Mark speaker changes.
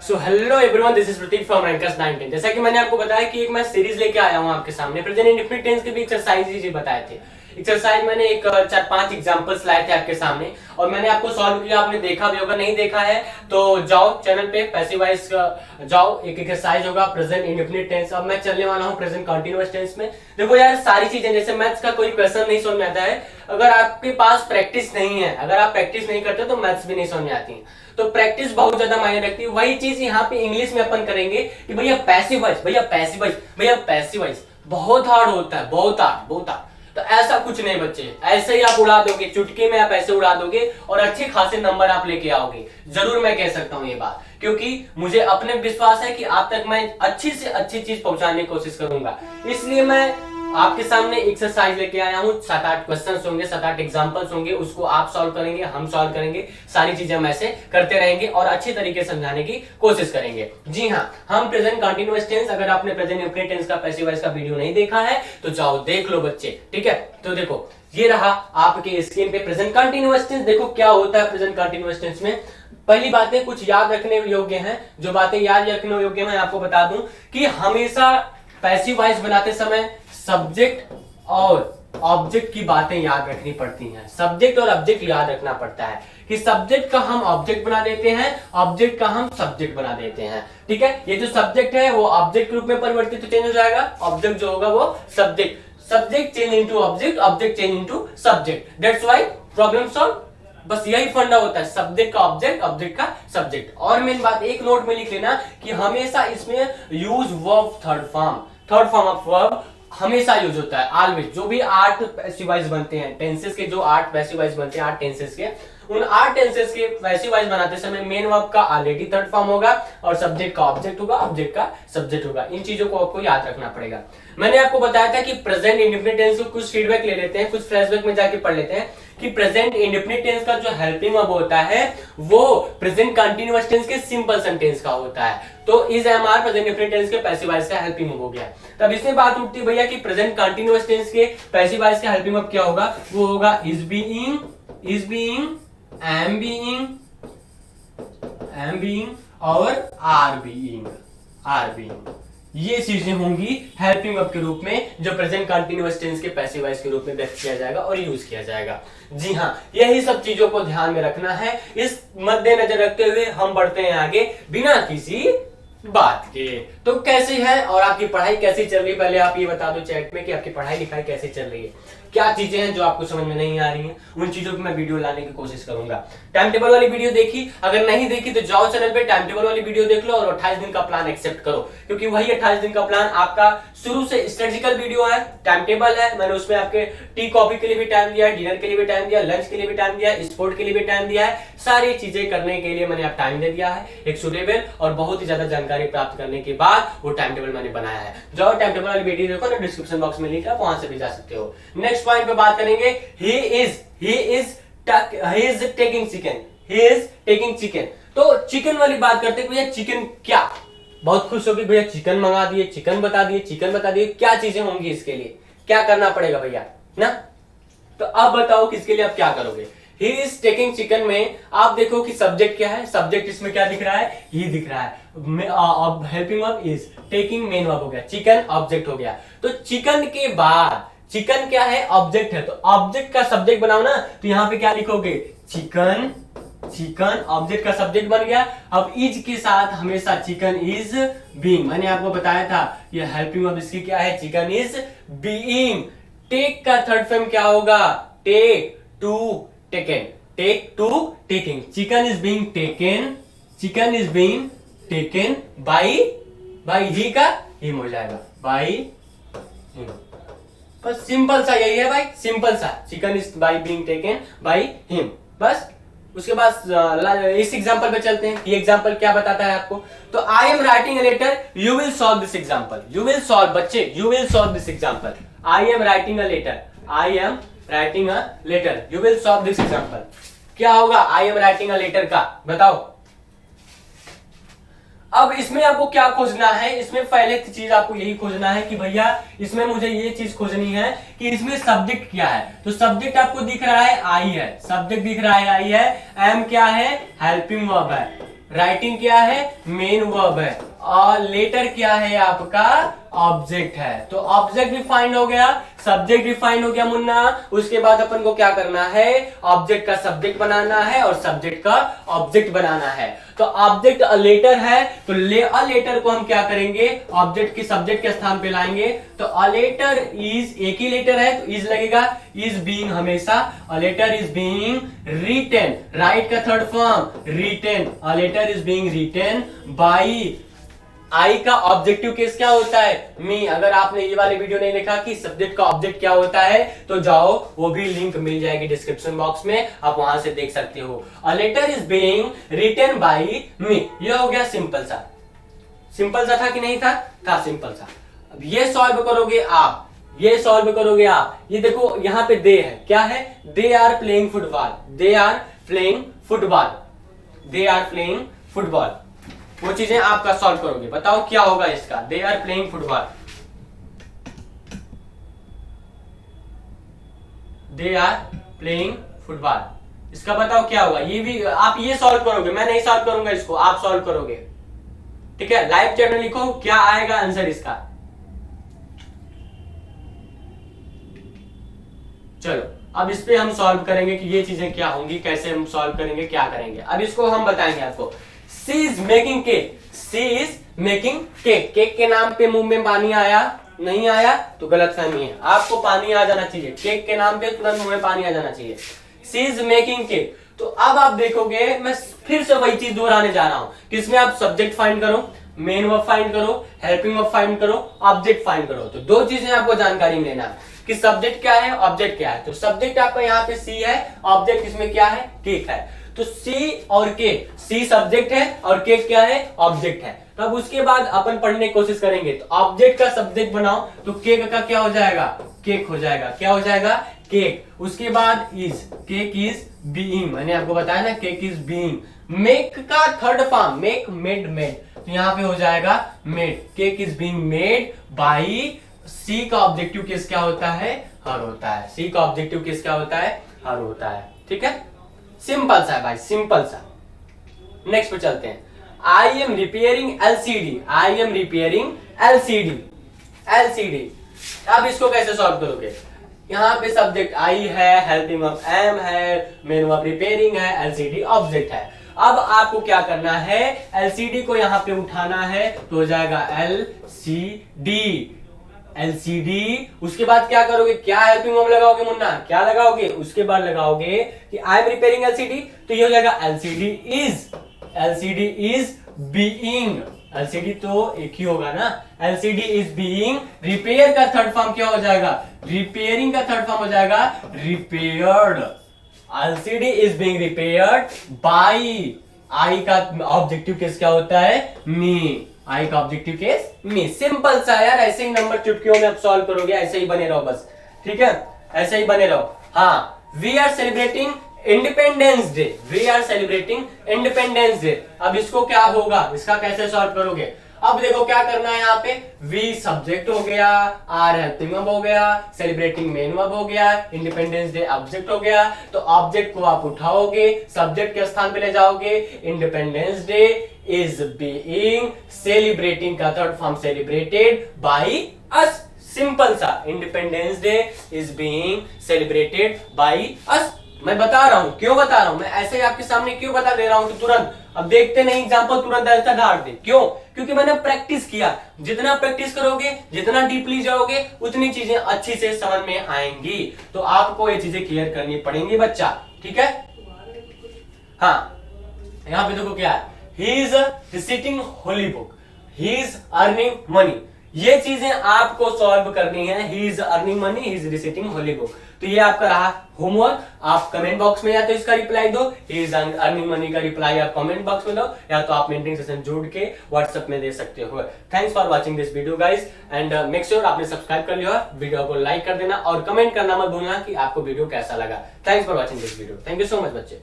Speaker 1: So hello everyone, this is Prateek from Rankers 19। जैसा कि मैंने आपको बताया कि एक मैं सीरीज लेके आया हूं आपके सामने। प्रेजेंट इंडेफिनिट टेंस के भी एक्सरसाइज ही बताए थे। एक्सरसाइज मैंने एक 4-5 एग्जांपल्स लाए थे आपके सामने और मैंने आपको सॉल्व किया। आपने देखा भी होगा, नहीं देखा है तो जाओ चैनल पे पैसिव वॉइस जाओ, एक एक्सरसाइज होगा प्रेजेंट इंडेफिनिट टेंस। अब मैं चलने वाला हूं प्रेजेंट कंटीन्यूअस टेंस में। देखो यार, सारी चीजें जैसे मैथ्स का कोई क्वेश्चन नहीं समझ में आता है अगर आपके पास प्रैक्टिस नहीं है। अगर आप प्रैक्टिस नहीं करते तो मैथ्स भी नहीं समझ में आती है। तो प्रैक्टिस बहुत ज्यादा मायने रखती है। वही चीज यहाँ पे इंग्लिश में अपन करेंगे कि भैया पैसिव वॉइस, भैया पैसिव वॉइस, भैया पैसिव वॉइस बहुत हार्ड होता है, बहुत हार्ड, बहुत हार्ड। तो ऐसा कुछ नहीं बच्चे, ऐसे ही आप उड़ा दोगे, चुटकी में आप ऐसे उड़ा दोगे और अच्छे खासे नंबर आप लेके आओगे। जरूर मैं कह सकता हूं ये बात, क्योंकि मुझे अपने विश्वास है कि आप तक मैं अच्छी से अच्छी चीज पहुंचाने की कोशिश करूंगा। इसलिए मैं आपके सामने एक्सरसाइज लेके आया हूं। 7-8 क्वेश्चंस होंगे, 7-8 एग्जांपल्स होंगे, उसको आप सॉल्व करेंगे, हम सॉल्व करेंगे। सारी चीजें हम ऐसे करते रहेंगे और अच्छे तरीके से समझाने की कोशिश करेंगे। जी हाँ, हम प्रेजेंट कंटीन्यूअस टेंस, अगर आपने प्रेजेंट इंडेफिनिट टेंस का पैसिव वॉइस का वीडियो नहीं देखा है तो जाओ देख लो बच्चे, ठीक है। तो देखो, ये रहा आपके स्क्रीन पे प्रेजेंट कंटीन्यूअस टेंस। देखो क्या होता है प्रेजेंट कंटीन्यूअस टेंस में। पहली बातें कुछ याद रखने योग्य हैं। जो बातें याद रखने योग्य मैं आपको बता दूं कि हमेशा पैसिव वॉइस बनाते समय सब्जेक्ट और ऑब्जेक्ट की बातें याद रखनी पड़ती हैं। सब्जेक्ट और ऑब्जेक्ट याद रखना पड़ता है कि सब्जेक्ट का हम ऑब्जेक्ट बना देते हैं, ऑब्जेक्ट का हम सब्जेक्ट बना देते हैं, ठीक है। ये जो सब्जेक्ट है वो ऑब्जेक्ट के रूप में परिवर्तित चेंज हो जाएगा, ऑब्जेक्ट जो होगा वो subject, subject change into object, object change into subject. That's why problem solve. बस यही फंडा होता है, सब्जेक्ट का ऑब्जेक्ट, ऑब्जेक्ट का सब्जेक्ट। और मेन बात एक नोट में लिख लेना कि हमेशा इसमें use verb third form of verb हमेशा यूज होता है, ऑलवेज। जो भी 8 पैसिव वॉइस बनते हैं टेंसेस के, जो 8 पैसिव वॉइस बनते हैं 8 टेंसेस के, उन 8 टेंसेस के पैसिव वॉइस बनाते समय मेन वर्ब का ऑलरेडी थर्ड फॉर्म होगा और सब्जेक्ट का ऑब्जेक्ट होगा, ऑब्जेक्ट का सब्जेक्ट होगा। इन चीजों को आपको याद रखना पड़ेगा। मैंने आपको बताया था कि प्रेजेंट इंडेफिनिट टेंस को कुछ फीडबैक ले लेते हैं, कुछ फ्लैशबैक में जाके पढ़ लेते हैं कि प्रेजेंट इंडेफिनिट टेंस का जो हेल्पिंग वर्ब होता है वो प्रेजेंट कंटीन्यूअस टेंस के सिंपल सेंटेंस का होता है। तो is am are present indefinite tense के पैसिव वॉइस का हेल्पिंग वर्ब हो गया। तब इसमें बात उठती है भैया कि प्रेजेंट कंटीन्यूअस टेंस के पैसिव वॉइस का हेल्पिंग वर्ब क्या होगा। वो होगा इज बीइंग, एम बीइंग और आर बीइंग। ये चीजें होंगी हेल्पिंग वर्ब के रूप में, जो प्रेजेंट कंटीन्यूअस टेंस के पैसिव वॉइस के रूप में व्यक्त किया जाएगा और यूज किया जाएगा। जी हाँ, यही सब चीजों को ध्यान में रखना है। इस मद्देनजर रखते हुए हम बढ़ते हैं आगे बिना किसी बात के। तो कैसे है और आपकी पढ़ाई कैसी चल रही है, पहले आप ये बता दो चैट में कि आपकी पढ़ाई लिखाई कैसे चल रही है। क्या चीजें हैं जो आपको समझ में नहीं आ रही हैं, उन चीजों की मैं वीडियो लाने की कोशिश करूंगा। टाइम टेबल वाली वीडियो देखी, अगर नहीं देखी तो जाओ चैनल पे टाइम टेबल वाली वीडियो देख लो और 28 दिन का प्लान एक्सेप्ट करो, क्योंकि वही 28 दिन का प्लान आपका शुरू से स्ट्रेटेजिकल वीडियो है, टाइम टेबल है। मैंने उसमें आपके टी कॉफी के लिए भी टाइम दिया है, डिनर के लिए भी टाइम दिया, लंच के लिए भी टाइम दिया है, स्पोर्ट के लिए भी टाइम दिया है। सारी चीजें करने के लिए मैंने आप टाइम दे दिया है, एक सुटेबल और बहुत ही ज्यादा जानकारी प्राप्त करने के बाद वो टाइम टेबल मैंने बनाया है। जाओ टाइम टेबल वाली वीडियो देखो ना, डिस्क्रिप्शन बॉक्स में लिंक है, वहां से भी जा सकते हो। नेक्स्ट पॉइंट पे बात करेंगे, he is taking chicken। तो चिकन वाली बात करते हैं। भैया चिकन क्या, बहुत खुश हो गए भैया चिकन मंगा दिए, चिकन बता दिए, क्या चीजें होंगी इसके लिए, क्या करना पड़ेगा भैया ना। तो अब बताओ कि इसके लिए आप क्या करोगे। He is taking chicken में आप देखो कि सब्जेक्ट क्या है, सब्जेक्ट इसमें क्या दिख रहा है, ही दिख रहा है। Helping verb is, taking main verb हो गया, चिकन ऑब्जेक्ट हो गया। तो चिकन के बाद चिकन क्या है, ऑब्जेक्ट है, तो ऑब्जेक्ट का सब्जेक्ट बनाओ ना। तो यहां पे क्या लिखोगे, चिकन ऑब्जेक्ट का सब्जेक्ट बन गया। अब इज के साथ हमेशा चिकन इज बीइंग, मैंने आपको बताया था ये हेल्पिंग वर्ब इसकी क्या है, चिकन इज बीइंग। टेक का थर्ड फॉर्म क्या होगा, take to taken, take to taking. Chicken is being taken by he का हिम हो जाएगा, बाई हिम। बस सिंपल सा यही है भाई, सिंपल सा, chicken is by being taken by him. बस उसके बाद इस एग्जांपल पे चलते हैं। ये एग्जांपल क्या बताता है आपको, तो I am writing a letter, you will solve this example. You will solve बच्चे, you will solve this example. I am writing a letter, you will solve this example. क्या होगा I am writing a letter का, बताओ। अब इसमें आपको क्या खोजना है, इसमें पहले चीज आपको यही खोजना है कि भैया इसमें मुझे ये चीज खोजनी है कि इसमें सब्जेक्ट क्या है। तो सब्जेक्ट आपको दिख रहा है आई है, सब्जेक्ट दिख रहा है आई है, एम क्या है, हेल्पिंग वर्ब है, राइटिंग क्या है, मेन वर्ब है, और लेटर क्या है आपका, ऑब्जेक्ट है। तो ऑब्जेक्ट भी फाइंड हो गया, सब्जेक्ट भी फाइंड हो गया मुन्ना। उसके बाद अपन को क्या करना है, ऑब्जेक्ट का सब्जेक्ट बनाना है और सब्जेक्ट का ऑब्जेक्ट बनाना है। तो ऑब्जेक्ट अ लेटर है, तो अ लेटर को हम क्या करेंगे, ऑब्जेक्ट की सब्जेक्ट के स्थान पे लाएंगे। तो अ लेटर इज, एक ही लेटर है तो इज लगेगा, इज बीइंग हमेशा, a letter is being written, write का third form written, a letter is being written by, I का ऑब्जेक्टिव केस क्या होता है, मी। अगर आपने ये वाले वीडियो नहीं देखा कि सब्जेक्ट का ऑब्जेक्ट क्या होता है, तो जाओ, वो भी लिंक मिल जाएगी डिस्क्रिप्शन बॉक्स में, आप वहां से देख सकते हो। A letter is being written by me, ये हो गया सिंपल सा। सिंपल सा था कि नहीं था, था सिंपल सा। अब ये सॉल्व करोगे आप, ये सॉल्व करोगे आप। ये देखो यहां पे दे है, क्या है, they are playing football, they are playing football, they are playing football. वो चीजें आपका सॉल्व करोगे, बताओ क्या होगा इसका, they are playing football, they are playing football, इसका बताओ क्या होगा। ये भी आप ये सॉल्व करोगे, मैं नहीं सॉल्व करूंगा इसको, आप सॉल्व करोगे, ठीक है। लाइव चैट में लिखो क्या आएगा आंसर इसका। चलो अब इस पे हम सॉल्व करेंगे कि ये चीजें क्या होंगी, कैसे हम सॉल्व करेंगे, क्या करेंगे। अब इसको हम बताएंगे आपको। She is making cake, she is making cake, cake के नाम पे मुंह में पानी आया, नहीं आया तो गलतफहमी है, आपको पानी आ जाना चाहिए, केक के नाम पे तुरंत मुंह में पानी आ जाना चाहिए। सी इज मेकिंग केक, तो अब आप देखोगे मैं फिर से वही चीज दोहराने जा रहा हूं, किसमें आप सब्जेक्ट फाइंड करो, मेन वर्ब फाइंड करो, हेल्पिंग वर्ब फाइंड करो, ऑब्जेक्ट फाइंड करो। तो दो चीजें आपको जानकारी लेना है कि सब्जेक्ट क्या है, ऑब्जेक्ट क्या है। तो सब्जेक्ट आपका यहाँ पे सी है, ऑब्जेक्ट इसमें क्या है, केक है। तो सी और केक, सी सब्जेक्ट है और केक क्या है, ऑब्जेक्ट है। तो अब उसके बाद अपन पढ़ने की कोशिश करेंगे। तो ऑब्जेक्ट का सब्जेक्ट बनाओ तो केक का क्या हो जाएगा, केक हो जाएगा, क्या हो जाएगा, केक। उसके बाद इज, केक इज बीइंग, मैंने आपको बताया ना, केक इज बीइंग। मेक का third form, make, made, made, तो यहाँ पे हो जाएगा made, cake is being made by. She का ऑब्जेक्टिव केस क्या होता है, हर होता है, सी का ऑब्जेक्टिव केस क्या होता है, हर होता है, ठीक है। सिंपल सा है भाई, सिंपल सा। नेक्स्ट पे चलते हैं। I am repairing LCD, I am repairing LCD, LCD. अब इसको कैसे सॉल्व करोगे, यहाँ पे सब्जेक्ट आई है, हेल्पिंग वर्ब एम है, मेन वर्ब रिपेयरिंग है, एलसीडी ऑब्जेक्ट है। अब आपको क्या करना है, एलसीडी को यहाँ पे उठाना है तो हो जाएगा एलसीडी, एलसीडी। उसके बाद क्या करोगे, क्या हेल्पिंग वर्ब लगाओगे मुन्ना, क्या लगाओगे, उसके बाद लगाओगे कि आई एम रिपेयरिंग एलसीडी, तो ये हो जाएगा LCD is, LCD is being, LCD तो एक ही होगा ना, एलसीडी इज बीइंग। रिपेयर का थर्ड फॉर्म क्या हो जाएगा, रिपेयरिंग का थर्ड फॉर्म हो जाएगा repaired, LCD is being repaired by. I का ऑब्जेक्टिव केस क्या होता है, मी, आई का ऑब्जेक्टिव केस मी। सिंपल सा यार, ऐसे ही नंबर चुटकियों में आप सॉल्व करोगे, ऐसे ही बने रहो बस, ठीक है, ऐसे ही बने रहो। हाँ, we are celebrating Independence Day, we are celebrating Independence Day. अब इसको क्या होगा, इसका कैसे सॉल्व करोगे। अब देखो क्या करना है, यहाँ पे वी सब्जेक्ट हो गया, आर हेल्पिंग वर्ब हो गया, सेलिब्रेटिंग मेन वर्ब हो गया, इंडिपेंडेंस डे ऑब्जेक्ट हो गया। तो ऑब्जेक्ट को आप उठाओगे, सब्जेक्ट के स्थान पे ले जाओगे, independence day is being, celebrating का third form celebrated by us. Simple सा, independence day is being celebrated by us. मैं बता रहा हूं, क्यों बता रहा हूं, मैं ऐसे ही आपके सामने क्यों बता दे रहा हूं कि तुरंत अब देखते नहीं एग्जांपल, तुरंत ऐसा डाल दे, क्यों, क्योंकि मैंने प्रैक्टिस किया। जितना प्रैक्टिस करोगे, जितना डीपली जाओगे, उतनी चीजें अच्छी से समझ में आएंगी। तो आपको ये चीजें क्लियर करनी पड़ेंगी बच्चा, ठीक है। हाँ, यहाँ पे देखो क्या है, he is reciting holy book, he is earning money, ये चीजें आपको सॉल्व करनी है। He is earning money, he is reciting holy book. तो ये आपका रहा होमवर्क। आप कमेंट बॉक्स में या तो इसका रिप्लाई दो, ही इज अर्निंग मनी का रिप्लाई आप कमेंट बॉक्स में दो, या तो आप मेंटरिंग सेशन जोड़ के व्हाट्सएप में दे सकते हो। Thanks for watching this video guys, and make sure आपने सब्सक्राइब कर लिया, वीडियो को लाइक कर देना और कमेंट करना मत भूलना कि आपको वीडियो कैसा लगा। Thanks for watching this video, thank you so much बच्चे।